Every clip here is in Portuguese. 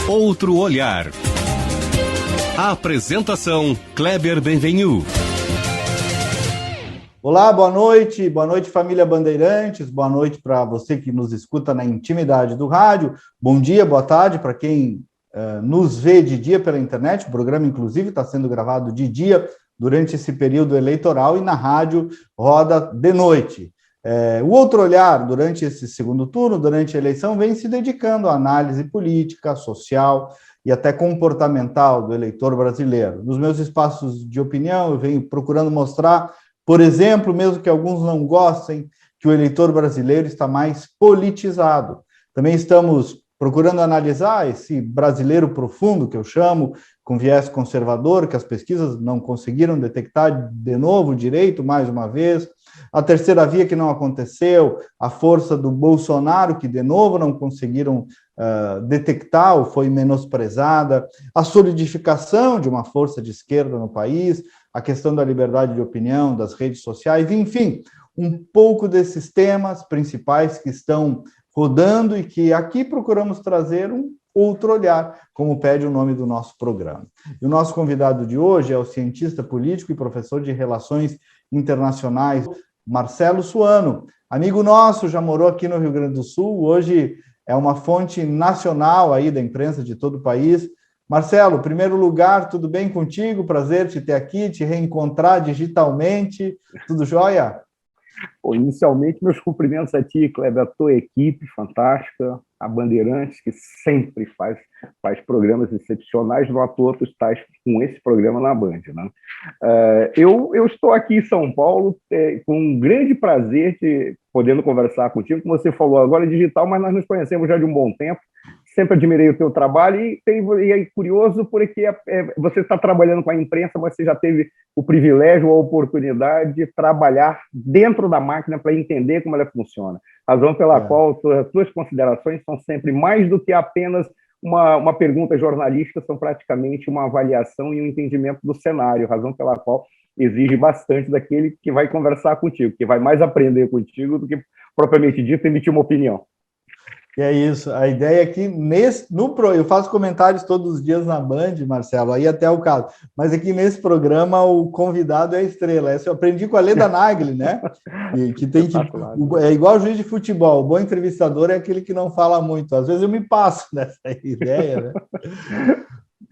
Outro olhar. A apresentação, Kleber Benvenu. Olá, boa noite família Bandeirantes, boa noite para você que nos escuta na intimidade do rádio, bom dia, boa tarde para quem nos vê de dia pela internet, o programa inclusive está sendo gravado de dia durante esse período eleitoral e na rádio roda de noite. O Outro Olhar, durante esse segundo turno, durante a eleição, vem se dedicando à análise política, social e até comportamental do eleitor brasileiro. Nos meus espaços de opinião, eu venho procurando mostrar, por exemplo, mesmo que alguns não gostem, que o eleitor brasileiro está mais politizado. Também estamos procurando analisar esse brasileiro profundo, que eu chamo, com viés conservador, que as pesquisas não conseguiram detectar de novo direito, mais uma vez, a terceira via que não aconteceu, a força do Bolsonaro, que de novo não conseguiram detectar ou foi menosprezada, a solidificação de uma força de esquerda no país, a questão da liberdade de opinião, das redes sociais, enfim, um pouco desses temas principais que estão rodando e que aqui procuramos trazer um outro olhar, como pede o nome do nosso programa. E o nosso convidado de hoje é o cientista político e professor de Relações Internacionais, Marcelo Suano. Amigo nosso, já morou aqui no Rio Grande do Sul, hoje é uma fonte nacional aí da imprensa de todo o país. Marcelo, primeiro lugar, tudo bem contigo? Prazer te ter aqui, te reencontrar digitalmente. Tudo jóia? Bom, inicialmente, meus cumprimentos a ti, Kleber, a tua equipe fantástica, a Bandeirantes, que sempre faz programas excepcionais, no à toa tu estás com esse programa na Band, né? Eu estou aqui em São Paulo com um grande prazer de podendo conversar contigo, como você falou, agora é digital, mas nós nos conhecemos já de um bom tempo, sempre admirei o teu trabalho e é curioso porque você está trabalhando com a imprensa, mas você já teve o privilégio ou a oportunidade de trabalhar dentro da máquina para entender como ela funciona. Razão pela qual as tuas considerações são sempre mais do que apenas uma pergunta jornalística, são praticamente uma avaliação e um entendimento do cenário, razão pela qual exige bastante daquele que vai conversar contigo, que vai mais aprender contigo do que, propriamente dito, emitir uma opinião. E é isso, a ideia é que eu faço comentários todos os dias na Band, Marcelo, aí até o caso, mas aqui nesse programa o convidado é a estrela. Essa eu aprendi com a Leda Nagli, né? Que tem que. É igual juiz de futebol, o bom entrevistador é aquele que não fala muito. Às vezes eu me passo nessa ideia, né?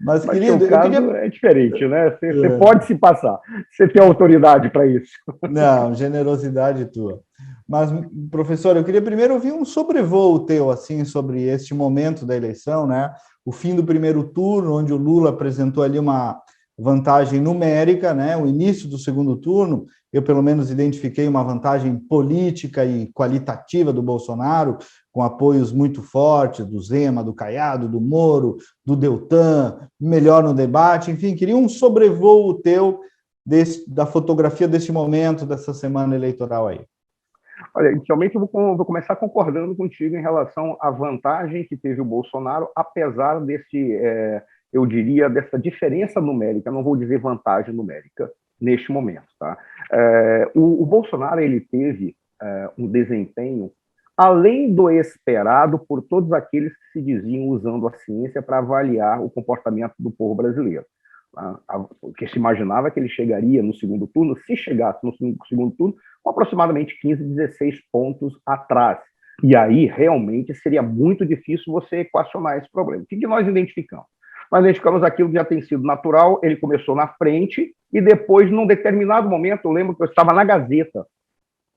Mas querido, o caso é diferente, né? Você pode se passar, você tem autoridade para isso. Não, generosidade tua. Mas, professor, eu queria primeiro ouvir um sobrevoo teu, assim, sobre este momento da eleição, né? O fim do primeiro turno, onde o Lula apresentou ali uma vantagem numérica, né? O início do segundo turno, eu pelo menos identifiquei uma vantagem política e qualitativa do Bolsonaro, com apoios muito fortes do Zema, do Caiado, do Moro, do Deltan, melhor no debate, enfim, queria um sobrevoo teu da fotografia deste momento, dessa semana eleitoral aí. Olha, inicialmente eu vou começar concordando contigo em relação à vantagem que teve o Bolsonaro, apesar eu diria, dessa diferença numérica, não vou dizer vantagem numérica, neste momento. Tá? O Bolsonaro ele teve um desempenho além do esperado por todos aqueles que se diziam usando a ciência para avaliar o comportamento do povo brasileiro. Porque se imaginava que ele chegaria no segundo turno, se chegasse no segundo turno, com aproximadamente 15, 16 pontos atrás. E aí, realmente, seria muito difícil você equacionar esse problema. O que nós identificamos? Nós identificamos aquilo que já tem sido natural, ele começou na frente, e depois, num determinado momento, eu lembro que eu estava na Gazeta,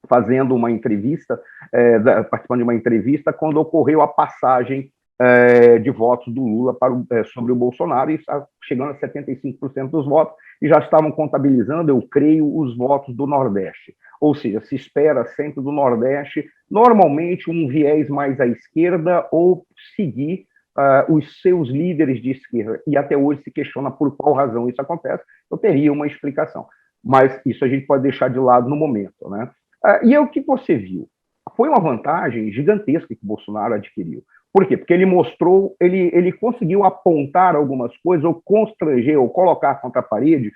fazendo uma entrevista, participando de uma entrevista, quando ocorreu a passagem de votos do Lula sobre o Bolsonaro, e está chegando a 75% dos votos, e já estavam contabilizando, eu creio, os votos do Nordeste. Ou seja, se espera sempre do Nordeste, normalmente um viés mais à esquerda, ou seguir os seus líderes de esquerda, e até hoje se questiona por qual razão isso acontece, eu teria uma explicação. Mas isso a gente pode deixar de lado no momento, né? E é o que você viu. Foi uma vantagem gigantesca que o Bolsonaro adquiriu. Por quê? Porque ele mostrou, ele conseguiu apontar algumas coisas, ou constranger, ou colocar contra a parede,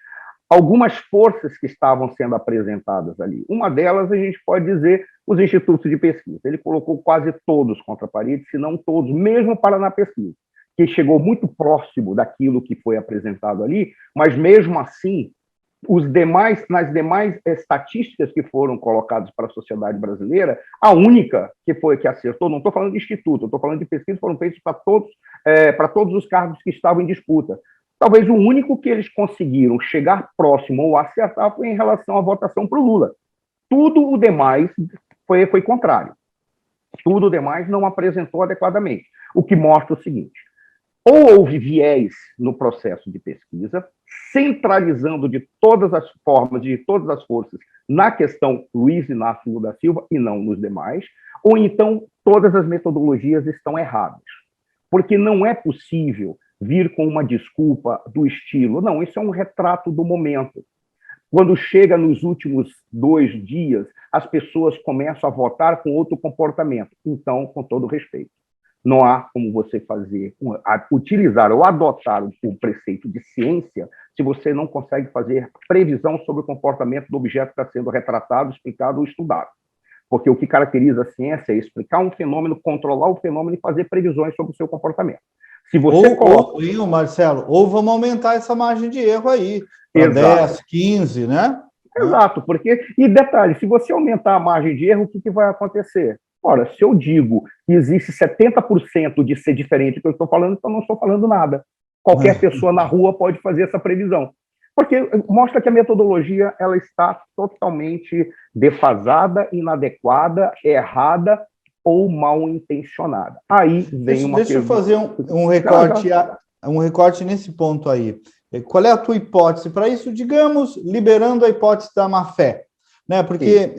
algumas forças que estavam sendo apresentadas ali. Uma delas, a gente pode dizer, os institutos de pesquisa. Ele colocou quase todos contra a parede, se não todos, mesmo para na pesquisa, que chegou muito próximo daquilo que foi apresentado ali, mas mesmo assim, nas demais estatísticas que foram colocadas para a sociedade brasileira, a única que acertou, não estou falando de instituto, estou falando de pesquisa, foram feitas para todos os cargos que estavam em disputa. Talvez o único que eles conseguiram chegar próximo ou acertar foi em relação à votação para o Lula. Tudo o demais foi contrário. Tudo o demais não apresentou adequadamente. O que mostra o seguinte: ou houve viés no processo de pesquisa, centralizando de todas as formas, de todas as forças, na questão Luiz Inácio Lula da Silva e não nos demais, ou então todas as metodologias estão erradas. Porque não é possível vir com uma desculpa do estilo, não, isso é um retrato do momento. Quando chega nos últimos 2 dias, as pessoas começam a votar com outro comportamento. Então, com todo respeito, não há como você utilizar ou adotar o preceito de ciência se você não consegue fazer previsão sobre o comportamento do objeto que está sendo retratado, explicado ou estudado. Porque o que caracteriza a ciência é explicar um fenômeno, controlar o fenômeno e fazer previsões sobre o seu comportamento. Se você coloca... Marcelo, ou vamos aumentar essa margem de erro aí, para 10, 15, né? Exato, porque... E detalhe, se você aumentar a margem de erro, o que vai acontecer? Ora, se eu digo que existe 70% de ser diferente do que eu estou falando, então não estou falando nada. Qualquer pessoa na rua pode fazer essa previsão. Porque mostra que a metodologia ela está totalmente defasada, inadequada, errada ou mal intencionada. Aí vem uma Deixa eu fazer um recorte nesse ponto aí. Qual é a tua hipótese para isso? Digamos, liberando a hipótese da má-fé, né? Porque,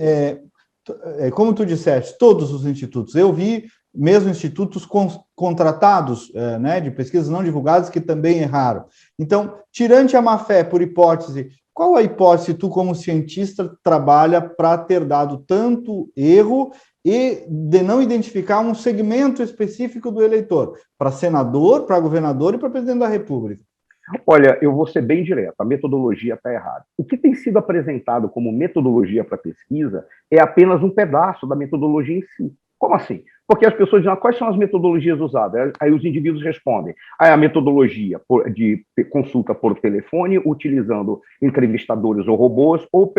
como tu disseste, todos os institutos, eu vi mesmo institutos contratados, né, de pesquisas não divulgadas que também erraram. Então, tirante a má-fé por hipótese, qual a hipótese tu, como cientista, trabalha para ter dado tanto erro e de não identificar um segmento específico do eleitor, para senador, para governador e para presidente da República? Olha, eu vou ser bem direto, a metodologia está errada. O que tem sido apresentado como metodologia para pesquisa é apenas um pedaço da metodologia em si. Como assim? Porque as pessoas dizem, quais são as metodologias usadas? Aí os indivíduos respondem, a metodologia de consulta por telefone, utilizando entrevistadores ou robôs, ou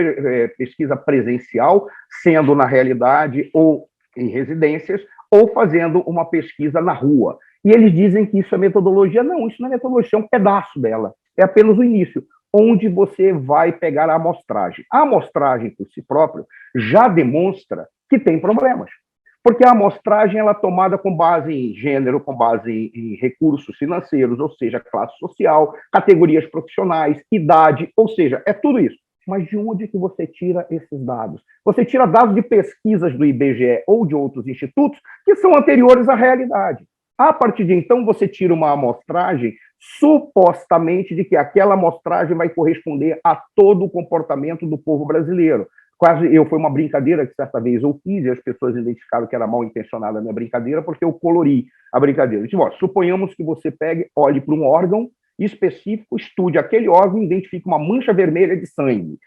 pesquisa presencial, sendo na realidade ou em residências, ou fazendo uma pesquisa na rua. E eles dizem que isso é metodologia. Não, isso não é metodologia, é um pedaço dela. É apenas o início, onde você vai pegar a amostragem. A amostragem, por si própria, já demonstra que tem problemas. Porque a amostragem ela é tomada com base em gênero, com base em recursos financeiros, ou seja, classe social, categorias profissionais, idade, ou seja, é tudo isso. Mas de onde que você tira esses dados? Você tira dados de pesquisas do IBGE ou de outros institutos que são anteriores à realidade. A partir de então, você tira uma amostragem supostamente de que aquela amostragem vai corresponder a todo o comportamento do povo brasileiro. Foi uma brincadeira que certa vez eu fiz e as pessoas identificaram que era mal intencionada a minha brincadeira porque eu colori a brincadeira. Tipo, suponhamos que você olhe para um órgão específico, estude aquele órgão e identifique uma mancha vermelha de sangue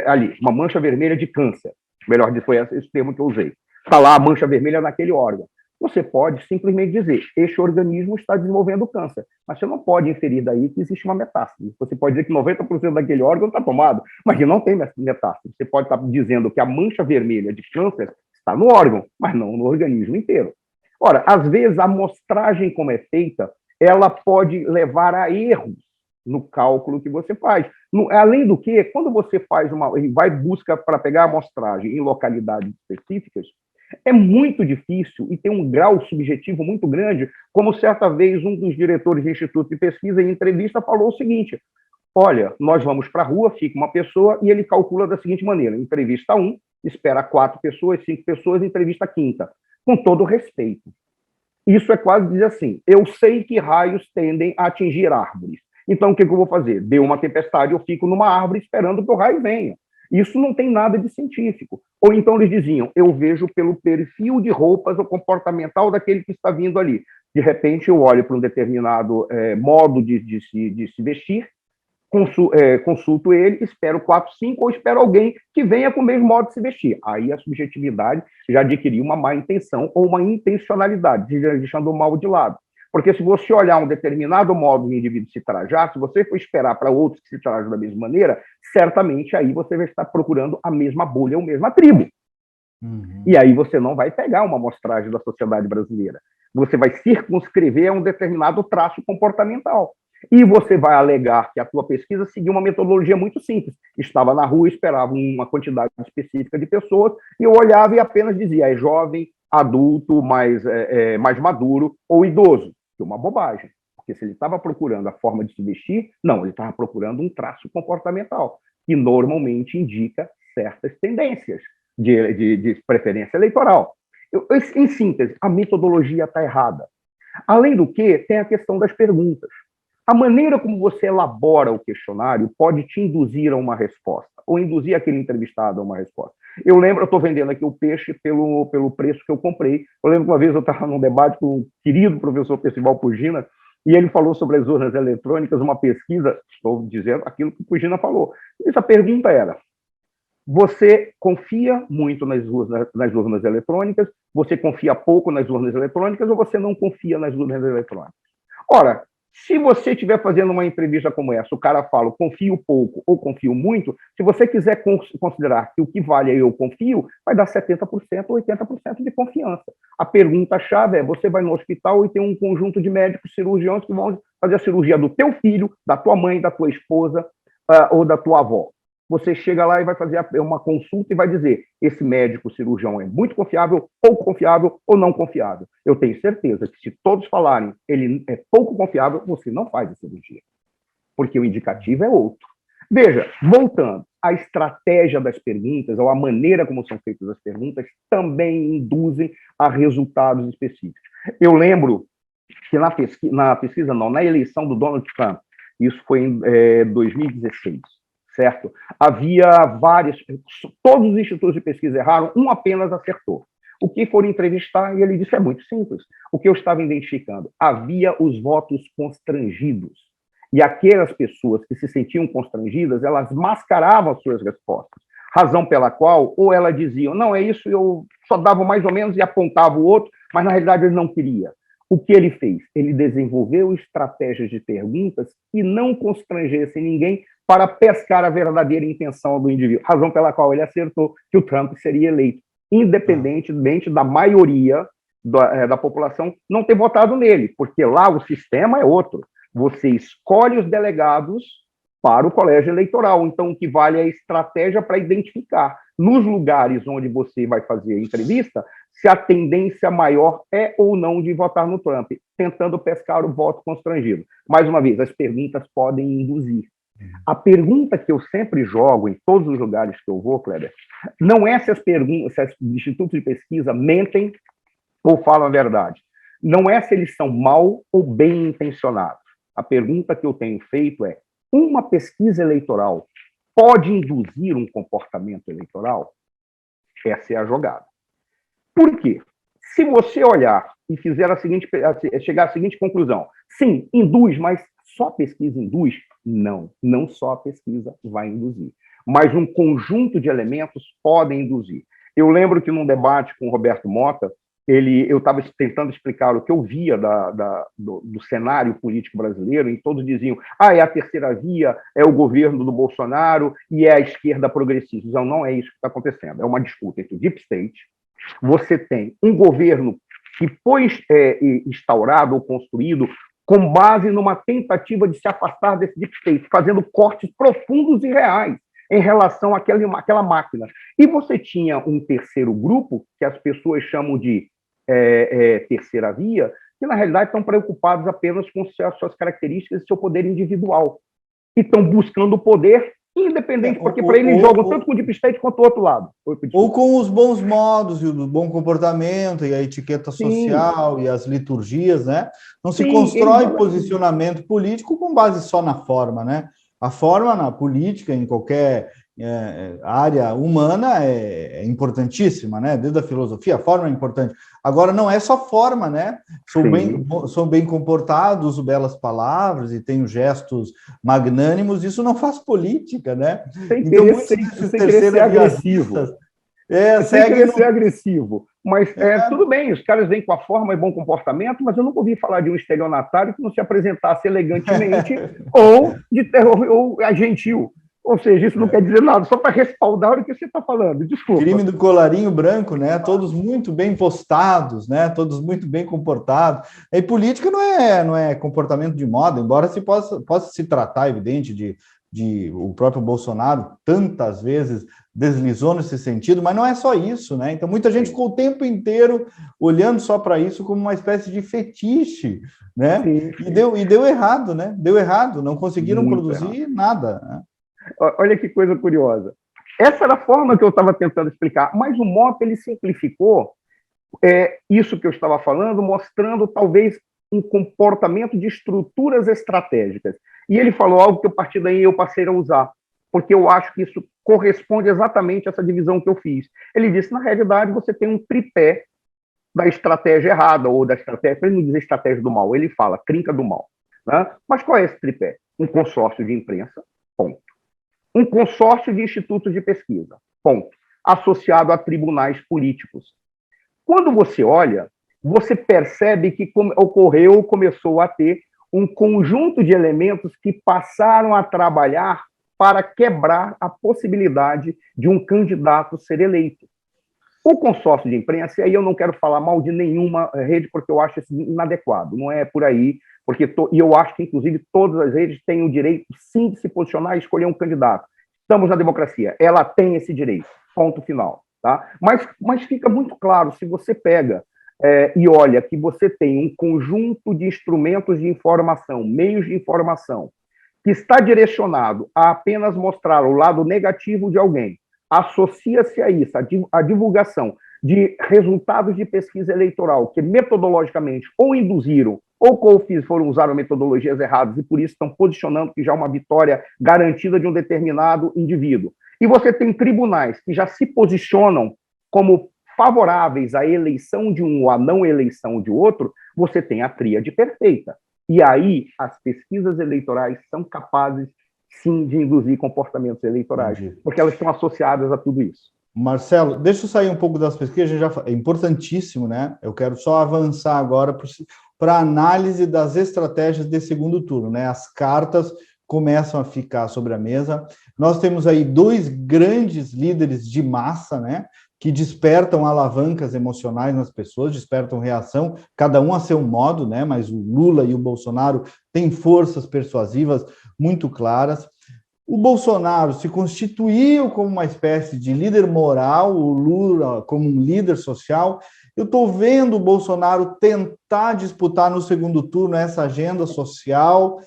ali, uma mancha vermelha de câncer. Melhor foi esse termo que eu usei. Está lá a mancha vermelha naquele órgão. Você pode simplesmente dizer, este organismo está desenvolvendo câncer, mas você não pode inferir daí que existe uma metástase. Você pode dizer que 90% daquele órgão está tomado, mas que não tem metástase. Você pode estar dizendo que a mancha vermelha de câncer está no órgão, mas não no organismo inteiro. Ora, às vezes a amostragem como é feita, ela pode levar a erros no cálculo que você faz. Além do que, quando você busca para pegar a amostragem em localidades específicas, é muito difícil e tem um grau subjetivo muito grande, como certa vez um dos diretores do Instituto de Pesquisa, em entrevista, falou o seguinte, olha, nós vamos para a rua, fica uma pessoa, e ele calcula da seguinte maneira, entrevista 1, espera 4 pessoas, 5 pessoas, entrevista 5ª, com todo respeito. Isso é quase dizer assim, eu sei que raios tendem a atingir árvores, então o que eu vou fazer? Deu uma tempestade, eu fico numa árvore esperando que o raio venha. Isso não tem nada de científico. Ou então eles diziam, eu vejo pelo perfil de roupas ou comportamental daquele que está vindo ali. De repente eu olho para um determinado modo de se vestir consulto ele, espero 4, 5, ou espero alguém que venha com o mesmo modo de se vestir. Aí a subjetividade já adquiriu uma má intenção ou uma intencionalidade, deixando o mal de lado. Porque se você olhar um determinado modo do indivíduo se trajar, se você for esperar para outros que se trajam da mesma maneira, certamente aí você vai estar procurando a mesma bolha ou a mesma tribo. Uhum. E aí você não vai pegar uma amostragem da sociedade brasileira. Você vai circunscrever a um determinado traço comportamental. E você vai alegar que a tua pesquisa seguiu uma metodologia muito simples. Estava na rua, esperava uma quantidade específica de pessoas, e eu olhava e apenas dizia, é jovem, adulto, mais maduro ou idoso. Que é uma bobagem. Porque se ele estava procurando a forma de se vestir, não, ele estava procurando um traço comportamental, que normalmente indica certas tendências de preferência eleitoral. Em síntese, a metodologia está errada. Além do que, tem a questão das perguntas. A maneira como você elabora o questionário pode te induzir a uma resposta, ou induzir aquele entrevistado a uma resposta. Eu estou vendendo aqui o peixe pelo preço que eu comprei. Eu lembro que uma vez eu estava num debate com o querido professor Percival Pugina, e ele falou sobre as urnas eletrônicas, uma pesquisa, estou dizendo aquilo que o Pugina falou. Essa pergunta era, você confia muito nas urnas eletrônicas, você confia pouco nas urnas eletrônicas, ou você não confia nas urnas eletrônicas? Ora, se você estiver fazendo uma entrevista como essa, o cara fala, confio pouco ou confio muito, se você quiser considerar que o que vale é eu confio, vai dar 70% ou 80% de confiança. A pergunta-chave é, você vai no hospital e tem um conjunto de médicos cirurgiões que vão fazer a cirurgia do teu filho, da tua mãe, da tua esposa ou da tua avó. Você chega lá e vai fazer uma consulta e vai dizer, esse médico cirurgião é muito confiável, pouco confiável ou não confiável. Eu tenho certeza que se todos falarem ele é pouco confiável, você não faz a cirurgia, porque o indicativo é outro. Veja, voltando, a estratégia das perguntas, ou a maneira como são feitas as perguntas, também induzem a resultados específicos. Eu lembro que na eleição do Donald Trump, isso foi em 2016, certo? Havia todos os institutos de pesquisa erraram, um apenas acertou. O que foram entrevistar, e ele disse, é muito simples. O que eu estava identificando, havia os votos constrangidos. E aquelas pessoas que se sentiam constrangidas, elas mascaravam as suas respostas. Razão pela qual, ou elas diziam, não, é isso, eu só dava mais ou menos e apontava o outro, mas na realidade ele não queria. O que ele fez? Ele desenvolveu estratégias de perguntas que não constrangessem ninguém para pescar a verdadeira intenção do indivíduo. Razão pela qual ele acertou que o Trump seria eleito, independentemente da maioria da população não ter votado nele, porque lá o sistema é outro. Você escolhe os delegados para o colégio eleitoral. Então, o que vale é a estratégia para identificar, nos lugares onde você vai fazer a entrevista, se a tendência maior é ou não de votar no Trump, tentando pescar o voto constrangido. Mais uma vez, as perguntas podem induzir. A pergunta que eu sempre jogo em todos os lugares que eu vou, Kleber, não é se os institutos de pesquisa mentem ou falam a verdade. Não é se eles são mal ou bem intencionados. A pergunta que eu tenho feito é, uma pesquisa eleitoral pode induzir um comportamento eleitoral? Essa é a jogada. Por quê? Se você olhar e chegar à seguinte conclusão, sim, induz, mas só a pesquisa induz? Não só a pesquisa vai induzir. Mas um conjunto de elementos podem induzir. Eu lembro que num debate com o Roberto Mota, eu estava tentando explicar o que eu via do cenário político brasileiro, e todos diziam, é a terceira via, é o governo do Bolsonaro e é a esquerda progressista. Não é isso que está acontecendo. É uma disputa entre o Deep State. Você tem um governo que foi instaurado ou construído com base numa tentativa de se afastar desse Deep State, fazendo cortes profundos e reais em relação àquela máquina. E você tinha um terceiro grupo, que as pessoas chamam de terceira via, que na realidade estão preocupados apenas com as suas características e seu poder individual. E estão buscando o poder independente, porque para eles jogam tanto com o Deep State quanto o outro lado. Ou com os bons modos e o bom comportamento e a etiqueta social e as liturgias, né? Não se constrói posicionamento político com base só na forma, né? A forma na política, em qualquer área humana, é importantíssima, né? Desde a filosofia, a forma é importante. Agora, não é só forma, né? Sou bem comportado, uso belas palavras e tenho gestos magnânimos, isso não faz política, né? Sem Então, querer, muitos desses sem querer ser agressivo. Sem querer ser agressivo. Mas tudo bem, os caras vêm com a forma e bom comportamento, mas eu nunca ouvi falar de um estelionatário que não se apresentasse elegantemente ou gentil. Ou seja, isso não quer dizer nada, só para respaldar o que você está falando. Desculpa. Crime do colarinho branco, né? Todos muito bem postados, né? Todos muito bem comportados. E política não é comportamento de moda, embora se possa se tratar, evidente, de o próprio Bolsonaro tantas vezes deslizou nesse sentido, mas não é só isso, né? Então muita gente ficou o tempo inteiro olhando só para isso como uma espécie de fetiche, né? Sim. E deu errado, né? Deu errado, não conseguiram Muito produzir errado. nada, né? Olha que coisa curiosa. Essa era a forma que eu estava tentando explicar, mas o Motta ele simplificou isso que eu estava falando, mostrando talvez um comportamento de estruturas estratégicas. E ele falou algo que a partir daí eu passei a usar, porque eu acho que isso corresponde exatamente a essa divisão que eu fiz. Ele disse, na realidade, você tem um tripé da estratégia errada, ou da estratégia, para ele não dizer estratégia do mal, ele fala trinca do mal. Né? Mas qual é esse tripé? Um consórcio de imprensa, ponto. Um consórcio de institutos de pesquisa, ponto. Associado a tribunais políticos. Quando você olha, você percebe que começou a ter um conjunto de elementos que passaram a trabalhar para quebrar a possibilidade de um candidato ser eleito. O consórcio de imprensa, e aí eu não quero falar mal de nenhuma rede, porque eu acho isso inadequado, não é por aí, e eu acho que, inclusive, todas as redes têm o direito, sim, de se posicionar e escolher um candidato. Estamos na democracia, ela tem esse direito, ponto final. Tá? Mas fica muito claro, se você pega e olha que você tem um conjunto de instrumentos de informação, meios de informação, que está direcionado a apenas mostrar o lado negativo de alguém, associa-se a isso, a divulgação de resultados de pesquisa eleitoral que metodologicamente ou induziram ou usaram metodologias erradas e por isso estão posicionando que já é uma vitória garantida de um determinado indivíduo. E você tem tribunais que já se posicionam como favoráveis à eleição de um ou à não eleição de outro, você tem a tríade perfeita. E aí as pesquisas eleitorais são capazes, sim, de induzir comportamentos eleitorais, porque elas estão associadas a tudo isso. Marcelo, deixa eu sair um pouco das pesquisas, é importantíssimo, né? Eu quero só avançar agora para a análise das estratégias de segundo turno, né? As cartas começam a ficar sobre a mesa. Nós temos aí dois grandes líderes de massa, né? Que despertam alavancas emocionais nas pessoas, despertam reação, cada um a seu modo, né? Mas o Lula e o Bolsonaro têm forças persuasivas muito claras. O Bolsonaro se constituiu como uma espécie de líder moral, o Lula como um líder social. Eu estou vendo o Bolsonaro tentar disputar no segundo turno essa agenda social.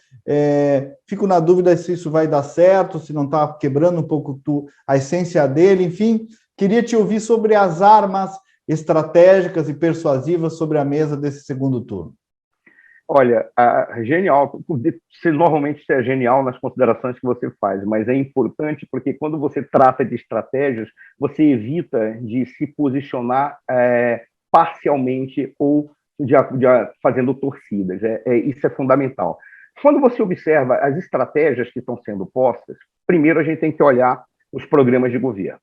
Fico na dúvida se isso vai dar certo, se não está quebrando um pouco a essência dele. Enfim, queria te ouvir sobre as armas estratégicas e persuasivas sobre a mesa desse segundo turno. Olha, genial. Normalmente você é genial nas considerações que você faz, mas é importante porque quando você trata de estratégias, você evita de se posicionar parcialmente ou fazendo torcidas. Isso é fundamental. Quando você observa as estratégias que estão sendo postas, primeiro a gente tem que olhar os programas de governo.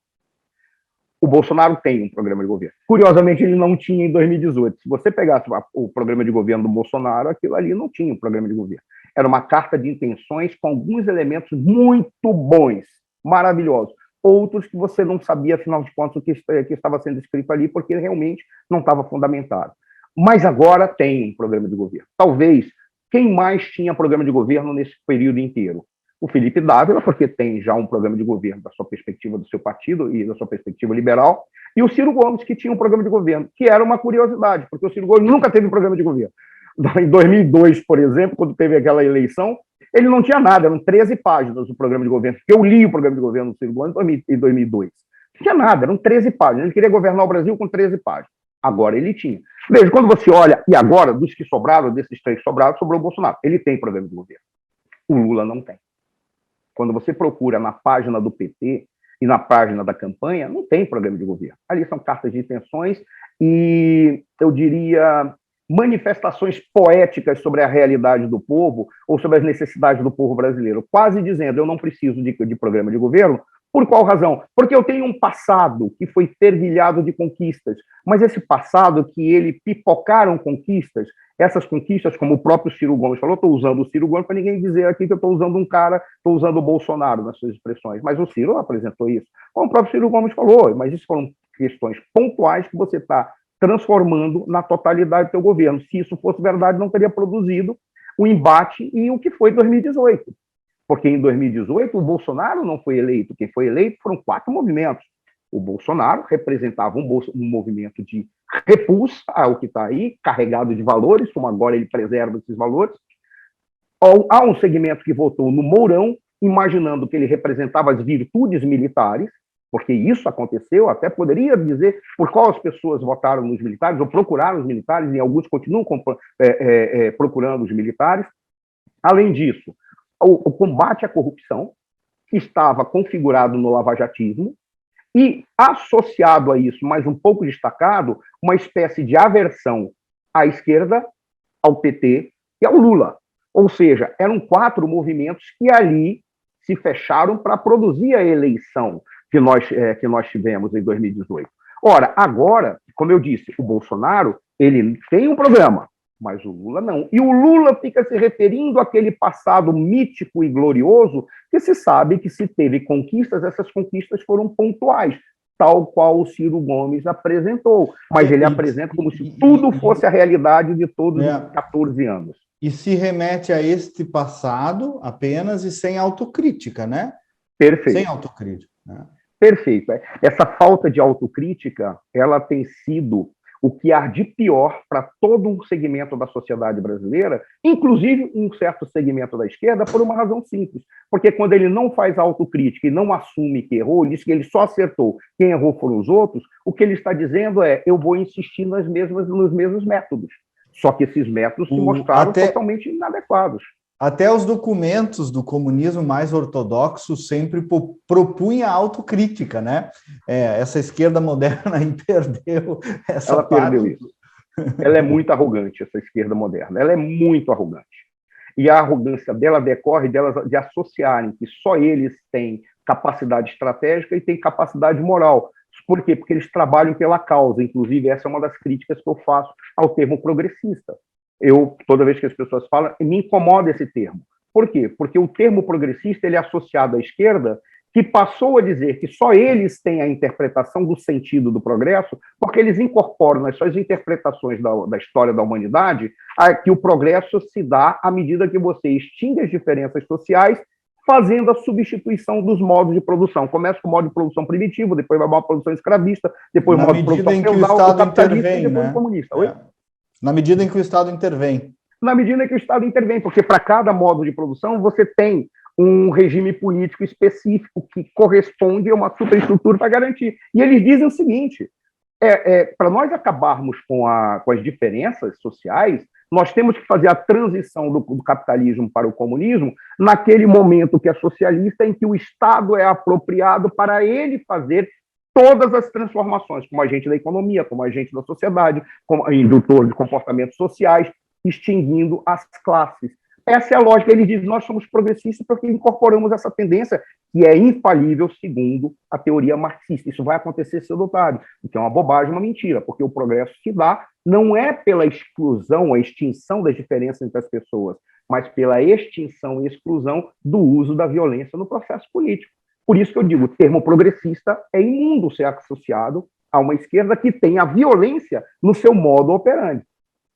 O Bolsonaro tem um programa de governo. Curiosamente, ele não tinha em 2018. Se você pegasse o programa de governo do Bolsonaro, aquilo ali não tinha um programa de governo. Era uma carta de intenções com alguns elementos muito bons, maravilhosos. Outros que você não sabia, afinal de contas, o que estava sendo escrito ali, porque realmente não estava fundamentado. Mas agora tem um programa de governo. Talvez, quem mais tinha programa de governo nesse período inteiro? O Felipe Dávila, porque tem já um programa de governo da sua perspectiva do seu partido e da sua perspectiva liberal, e o Ciro Gomes, que tinha um programa de governo, que era uma curiosidade, porque o Ciro Gomes nunca teve um programa de governo. Em 2002, por exemplo, quando teve aquela eleição, ele não tinha nada, eram 13 páginas do programa de governo. Eu li o programa de governo do Ciro Gomes em 2002. Não tinha nada, eram 13 páginas. Ele queria governar o Brasil com 13 páginas. Agora ele tinha. Veja, quando você olha, e agora, dos que sobraram, desses 3 sobrados, sobrou o Bolsonaro. Ele tem programa de governo. O Lula não tem. Quando você procura na página do PT, e na página da campanha, não tem programa de governo. Ali são cartas de intenções e, eu diria, manifestações poéticas sobre a realidade do povo ou sobre as necessidades do povo brasileiro, quase dizendo, eu não preciso de programa de governo. Por qual razão? Porque eu tenho um passado que foi fervilhado de conquistas, mas esse passado que ele pipocaram conquistas, essas conquistas, como o próprio Ciro Gomes falou, estou usando o Ciro Gomes para ninguém dizer aqui que eu estou usando um cara, estou usando o Bolsonaro nas suas expressões, mas o Ciro apresentou isso. Como o próprio Ciro Gomes falou, mas isso foram questões pontuais que você está transformando na totalidade do seu governo. Se isso fosse verdade, não teria produzido o embate e o que foi 2018. Porque em 2018 o Bolsonaro não foi eleito. Quem foi eleito foram 4 movimentos. O Bolsonaro representava um movimento de repulsa ao que está aí, carregado de valores, como agora ele preserva esses valores. Há um segmento que votou no Mourão, imaginando que ele representava as virtudes militares, porque isso aconteceu, até poderia dizer por qual as pessoas votaram nos militares, ou procuraram os militares, e alguns continuam procurando os militares. Além disso, o combate à corrupção, que estava configurado no lavajatismo, e associado a isso, mas um pouco destacado, uma espécie de aversão à esquerda, ao PT e ao Lula. Ou seja, eram 4 movimentos que ali se fecharam para produzir a eleição que nós tivemos em 2018. Ora, agora, como eu disse, o Bolsonaro ele tem um programa, mas o Lula não. E o Lula fica se referindo àquele passado mítico e glorioso que se sabe que se teve conquistas, essas conquistas foram pontuais, tal qual o Ciro Gomes apresentou. Mas ele apresenta como se tudo fosse a realidade de todos os 14 anos. E se remete a este passado apenas e sem autocrítica, né? Perfeito. Sem autocrítica. Né? Perfeito. Essa falta de autocrítica, ela tem sido o que há de pior para todo um segmento da sociedade brasileira, inclusive um certo segmento da esquerda, por uma razão simples. Porque quando ele não faz autocrítica e não assume que errou, diz que ele só acertou, quem errou foram os outros, o que ele está dizendo é, eu vou insistir nos mesmos métodos. Só que esses métodos se mostraram totalmente inadequados. Até os documentos do comunismo mais ortodoxo sempre propunham a autocrítica, né? Essa esquerda moderna aí perdeu essa Ela parte. Perdeu isso. Ela é muito arrogante, essa esquerda moderna. Ela é muito arrogante. E a arrogância dela decorre delas de associarem que só eles têm capacidade estratégica e têm capacidade moral. Por quê? Porque eles trabalham pela causa. Inclusive, essa é uma das críticas que eu faço ao termo progressista. Toda vez que as pessoas falam, me incomoda esse termo. Por quê? Porque o termo progressista ele é associado à esquerda, que passou a dizer que só eles têm a interpretação do sentido do progresso, porque eles incorporam nas suas interpretações da história da humanidade que o progresso se dá à medida que você extingue as diferenças sociais, fazendo a substituição dos modos de produção. Começa com o modo de produção primitivo, depois vai para a produção escravista, depois o modo de produção feudal, capitalista e depois o comunista. Oi? Na medida em que o Estado intervém. Na medida em que o Estado intervém, porque para cada modo de produção você tem um regime político específico que corresponde a uma superestrutura para garantir. E eles dizem o seguinte, para nós acabarmos com as diferenças sociais, nós temos que fazer a transição do capitalismo para o comunismo naquele momento que é socialista, em que o Estado é apropriado para ele fazer todas as transformações, como agente da economia, como agente da sociedade, como indutor de comportamentos sociais, extinguindo as classes. Essa é a lógica. Eles dizem, nós somos progressistas porque incorporamos essa tendência que é infalível segundo a teoria marxista. Isso vai acontecer cedo ou tarde, o que é uma bobagem, uma mentira, porque o progresso se dá não é pela exclusão, a extinção das diferenças entre as pessoas, mas pela extinção e exclusão do uso da violência no processo político. Por isso que eu digo, o termo progressista é imundo ser associado a uma esquerda que tem a violência no seu modo operandi.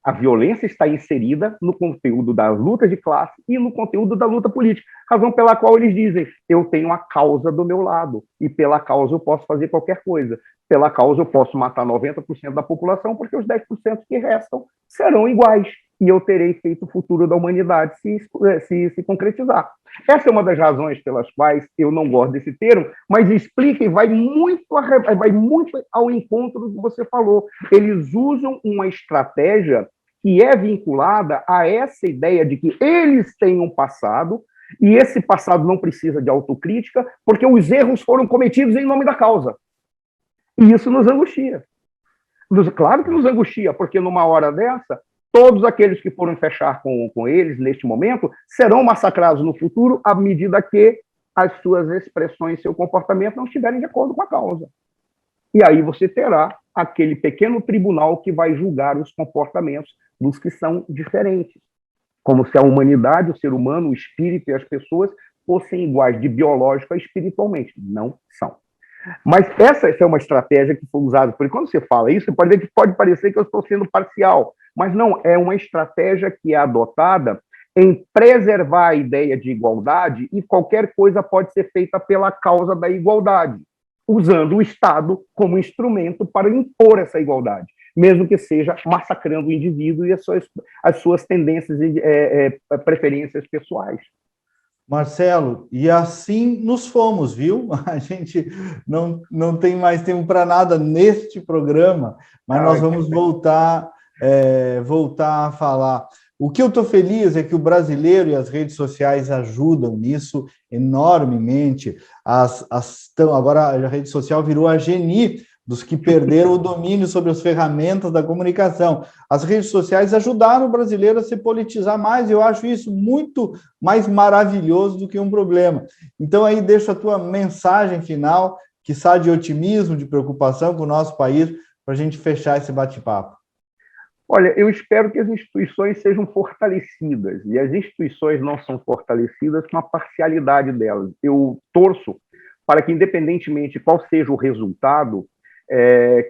A violência está inserida no conteúdo da luta de classe e no conteúdo da luta política, razão pela qual eles dizem, eu tenho a causa do meu lado, e pela causa eu posso fazer qualquer coisa. Pela causa eu posso matar 90% da população, porque os 10% que restam serão iguais, e eu terei feito o futuro da humanidade se concretizar. Essa é uma das razões pelas quais eu não gosto desse termo, mas explica e vai muito ao encontro do que você falou. Eles usam uma estratégia que é vinculada a essa ideia de que eles têm um passado E esse passado não precisa de autocrítica, porque os erros foram cometidos em nome da causa. E isso nos angustia. Claro que nos angustia, porque numa hora dessa, todos aqueles que foram fechar com eles neste momento serão massacrados no futuro à medida que as suas expressões, seu comportamento não estiverem de acordo com a causa. E aí você terá aquele pequeno tribunal que vai julgar os comportamentos dos que são diferentes. Como se a humanidade, o ser humano, o espírito e as pessoas fossem iguais de biológico a espiritualmente. Não são. Mas essa é uma estratégia que foi usada, porque quando você fala isso, você pode ver que pode parecer que eu estou sendo parcial, mas não, é uma estratégia que é adotada em preservar a ideia de igualdade, e qualquer coisa pode ser feita pela causa da igualdade, usando o Estado como instrumento para impor essa igualdade, mesmo que seja massacrando o indivíduo e as suas tendências e preferências pessoais. Marcelo, e assim nos fomos, viu? A gente não tem mais tempo para nada neste programa, mas nós vamos voltar a falar. O que eu estou feliz é que o brasileiro e as redes sociais ajudam nisso enormemente. Agora a rede social virou a Geni dos que perderam o domínio sobre as ferramentas da comunicação. As redes sociais ajudaram o brasileiro a se politizar mais, e eu acho isso muito mais maravilhoso do que um problema. Então, aí deixo a tua mensagem final, que sai de otimismo, de preocupação com o nosso país, para a gente fechar esse bate-papo. Olha, eu espero que as instituições sejam fortalecidas, e as instituições não são fortalecidas com a parcialidade delas. Eu torço para que, independentemente de qual seja o resultado,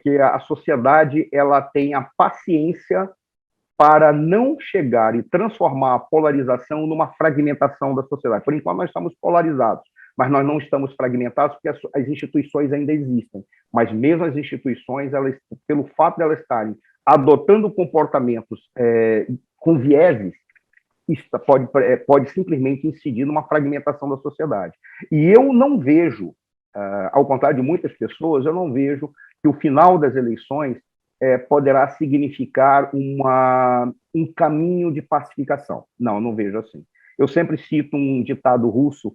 que a sociedade ela tenha paciência para não chegar e transformar a polarização numa fragmentação da sociedade. Por enquanto, nós estamos polarizados, mas nós não estamos fragmentados porque as instituições ainda existem. Mas mesmo as instituições, pelo fato de elas estarem adotando comportamentos com vieses, isso pode simplesmente incidir numa fragmentação da sociedade. E eu não vejo, ao contrário de muitas pessoas, eu não vejo que o final das eleições poderá significar um caminho de pacificação. Não, eu não vejo assim. Eu sempre cito um ditado russo,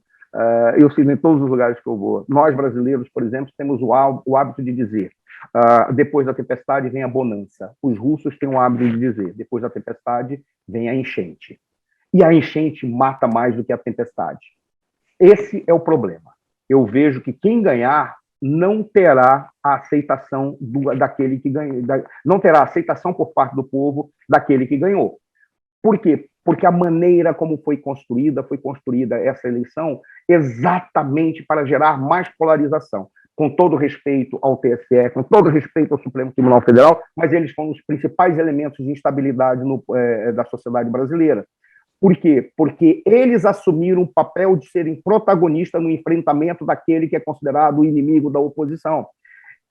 eu cito em todos os lugares que eu vou. Nós, brasileiros, por exemplo, temos o hábito de dizer, depois da tempestade vem a bonança. Os russos têm o hábito de dizer, depois da tempestade vem a enchente. E a enchente mata mais do que a tempestade. Esse é o problema. Eu vejo que quem ganhar não terá a aceitação daquele que ganhou, não terá aceitação por parte do povo daquele que ganhou. Por quê? Porque a maneira como foi construída essa eleição exatamente para gerar mais polarização. Com todo respeito ao TSE, com todo respeito ao Supremo Tribunal Federal, mas eles foram os principais elementos de instabilidade da sociedade brasileira. Por quê? Porque eles assumiram o papel de serem protagonistas no enfrentamento daquele que é considerado o inimigo da oposição.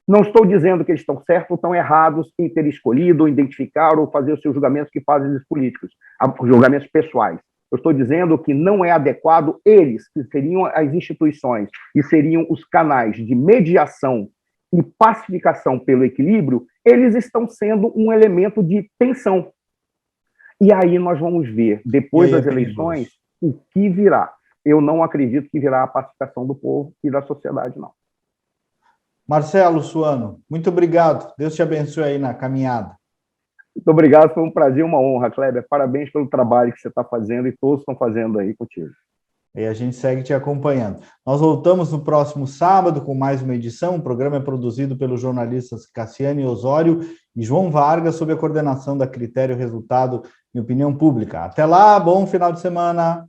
Não estou dizendo que eles estão certos ou estão errados em ter escolhido, ou identificar, ou fazer os seus julgamentos que fazem os políticos, julgamentos pessoais. Eu estou dizendo que não é adequado eles, que seriam as instituições e seriam os canais de mediação e pacificação pelo equilíbrio, eles estão sendo um elemento de tensão. E aí nós vamos ver, depois das eleições, o que virá. Eu não acredito que virá a pacificação do povo e da sociedade, não. Marcelo Suano, muito obrigado. Deus te abençoe aí na caminhada. Muito obrigado, foi um prazer e uma honra, Kleber. Parabéns pelo trabalho que você está fazendo e todos estão fazendo aí contigo. E a gente segue te acompanhando. Nós voltamos no próximo sábado com mais uma edição. O programa é produzido pelos jornalistas Cassiane Osório e João Vargas, sob a coordenação da Critério Resultado e Opinião Pública. Até lá, bom final de semana!